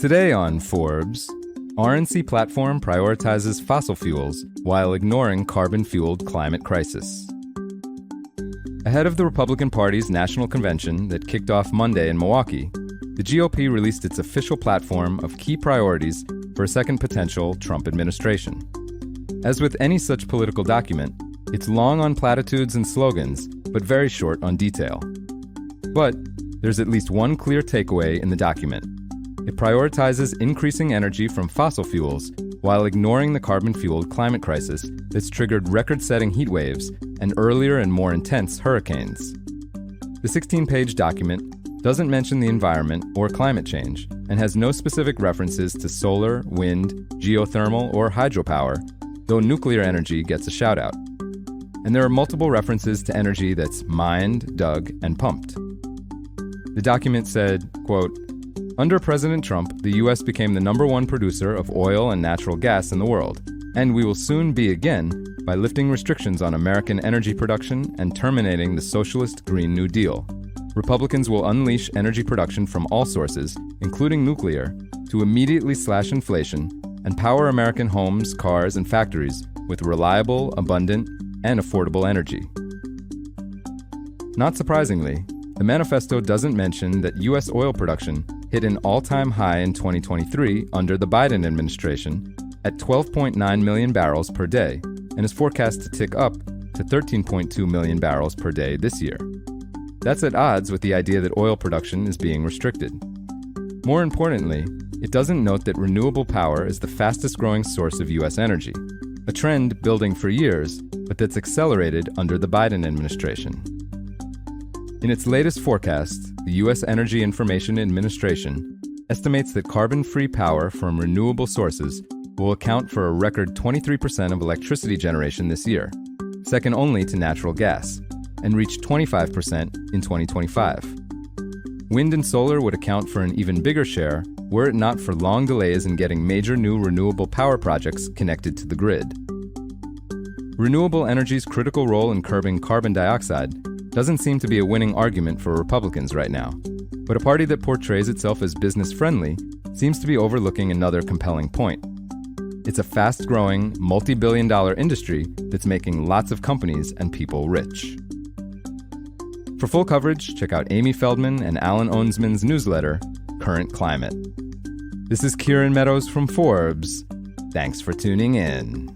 Today on Forbes, RNC Platform prioritizes fossil fuels while ignoring carbon-fueled climate crisis. Ahead of the Republican Party's national convention that kicked off Monday in Milwaukee, the GOP released its official platform of key priorities for a second potential Trump administration. As with any such political document, it's long on platitudes and slogans, but very short on detail. But there's at least one clear takeaway in the document. It prioritizes increasing energy from fossil fuels while ignoring the carbon-fueled climate crisis that's triggered record-setting heat waves and earlier and more intense hurricanes. The 16-page document doesn't mention the environment or climate change and has no specific references to solar, wind, geothermal, or hydropower, though nuclear energy gets a shout-out. And there are multiple references to energy that's mined, dug, and pumped. The document said, quote, "Under President Trump, the U.S. became the #1 producer of oil and natural gas in the world, and we will soon be again by lifting restrictions on American energy production and terminating the socialist Green New Deal. Republicans will unleash energy production from all sources, including nuclear, to immediately slash inflation and power American homes, cars, and factories with reliable, abundant, and affordable energy." Not surprisingly, the manifesto doesn't mention that U.S. oil production hit an all-time high in 2023 under the Biden administration at 12.9 million barrels per day and is forecast to tick up to 13.2 million barrels per day this year. That's at odds with the idea that oil production is being restricted. More importantly, it doesn't note that renewable power is the fastest-growing source of U.S. energy, a trend building for years, but that's accelerated under the Biden administration. In its latest forecast, the U.S. Energy Information Administration estimates that carbon-free power from renewable sources will account for a record 23% of electricity generation this year, second only to natural gas, and reach 25% in 2025. Wind and solar would account for an even bigger share were it not for long delays in getting major new renewable power projects connected to the grid. Renewable energy's critical role in curbing carbon dioxide doesn't seem to be a winning argument for Republicans right now, but a party that portrays itself as business-friendly seems to be overlooking another compelling point. It's a fast-growing, multi-billion-dollar industry that's making lots of companies and people rich. For full coverage, check out Amy Feldman and Alan Owensman's newsletter, Current Climate. This is Kieran Meadows from Forbes. Thanks for tuning in.